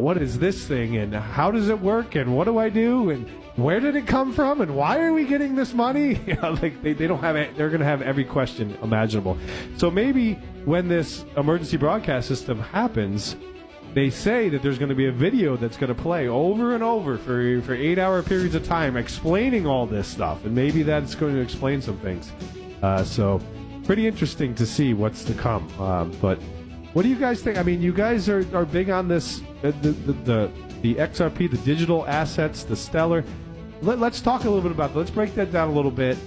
what is this thing, and how does it work, and what do I do, and where did it come from, and why are we getting this money? Like they don't have it. They're going to have every question imaginable. So maybe when this emergency broadcast system happens, they say that there's going to be a video that's going to play over and over for 8-hour periods of time explaining all this stuff, and maybe that's going to explain some things. So pretty interesting to see what's to come. But what do you guys think? I mean, you guys are big on this, the XRP, the digital assets, the Stellar. Let's talk a little bit about that. Let's break that down a little bit.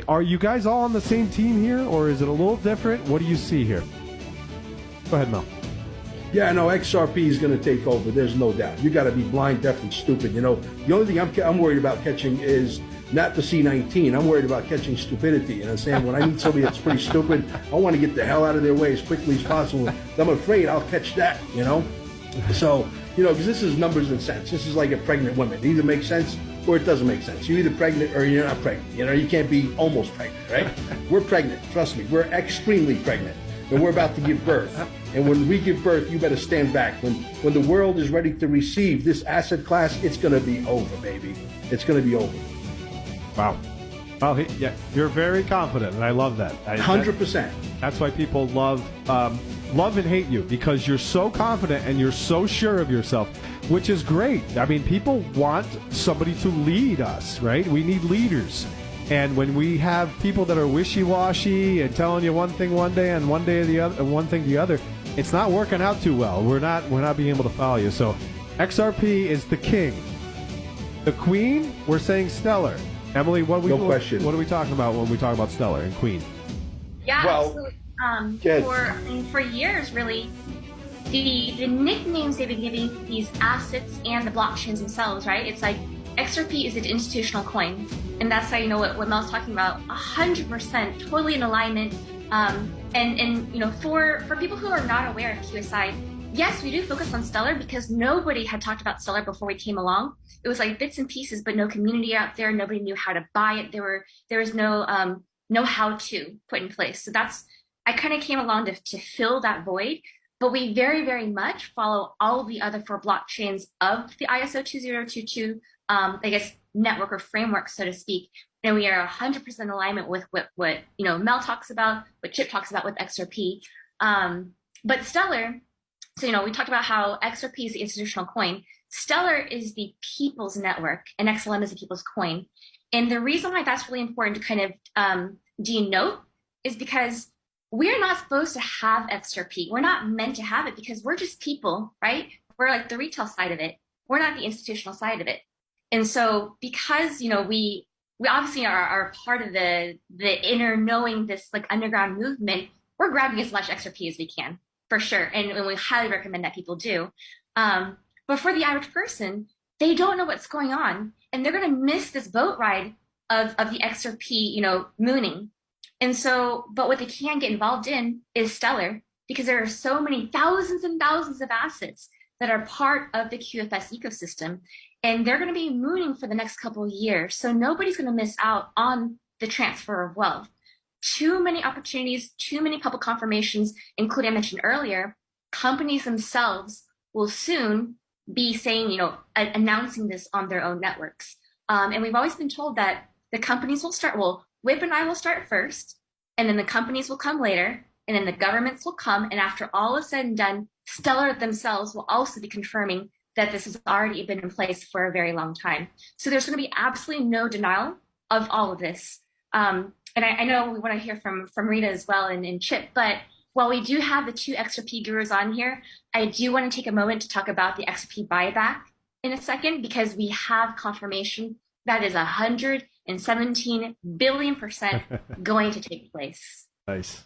Are you guys all on the same team here, or is it a little different? What do you see here? Go ahead, Mel. Yeah, no, XRP is going to take over. There's no doubt. You got to be blind, deaf, and stupid. You know, the only thing I'm worried about catching is not the C19. I'm worried about catching stupidity. You know what I'm saying? When I meet somebody that's pretty stupid, I want to get the hell out of their way as quickly as possible. I'm afraid I'll catch that, you know? So, you know, because this is numbers and cents. This is like a pregnant woman. It either makes sense or it doesn't make sense. You're either pregnant or you're not pregnant. You know, you can't be almost pregnant, right? We're pregnant. Trust me. We're extremely pregnant. And we're about to give birth. And when we give birth, you better stand back. When the world is ready to receive this asset class, it's going to be over, baby. It's going to be over. Wow. Well, yeah, you're very confident, and I love that. 100%. That's why people love and hate you, because you're so confident and you're so sure of yourself, which is great. I mean, people want somebody to lead us, right? We need leaders. And when we have people that are wishy-washy and telling you one thing one day and one day the other, and one thing the other, it's not working out too well. We're not being able to follow you. So XRP is the king. The queen, we're saying Stellar. Emily, what are we talking about when we talk about Stellar and Queen? Yeah, absolutely. For years, really, the nicknames they've been giving these assets and the blockchains themselves, right? It's like XRP is an institutional coin, and that's how you know what Mel's talking about. 100%, totally in alignment. And you know, for people who are not aware of QSI, yes, we do focus on Stellar because nobody had talked about Stellar before we came along. It was like bits and pieces, but no community out there. Nobody knew how to buy it. There was no how to put in place. So I kind of came along to fill that void. But we very, very much follow all the other 4 blockchains of the ISO 2022, I guess, network or framework, so to speak. And we are 100% in alignment with what you know Mel talks about, what Chip talks about with XRP. But Stellar. So, you know, we talked about how XRP is the institutional coin. Stellar is the people's network, and XLM is the people's coin. And the reason why that's really important to kind of denote is because we're not supposed to have XRP. We're not meant to have it because we're just people, right? We're like the retail side of it. We're not the institutional side of it. And so because, you know, we obviously are part of the inner knowing this like underground movement, we're grabbing as much XRP as we can. For sure, and we highly recommend that people do. But for the average person, they don't know what's going on, and they're going to miss this boat ride of the XRP, you know, mooning. And so, but what they can get involved in is Stellar, because there are so many thousands and thousands of assets that are part of the QFS ecosystem, and they're going to be mooning for the next couple of years. So nobody's going to miss out on the transfer of wealth. Too many opportunities, too many public confirmations, including I mentioned earlier, companies themselves will soon be saying, you know, announcing this on their own networks. And we've always been told that the companies will start, WIP and I will start first, and then the companies will come later, and then the governments will come. And after all is said and done, Stellar themselves will also be confirming that this has already been in place for a very long time. So there's going to be absolutely no denial of all of this. And I know we want to hear from Rita as well and Chip, but while we do have the 2 XRP gurus on here, I do want to take a moment to talk about the XRP buyback in a second, because we have confirmation that is 117 billion% going to take place. Nice.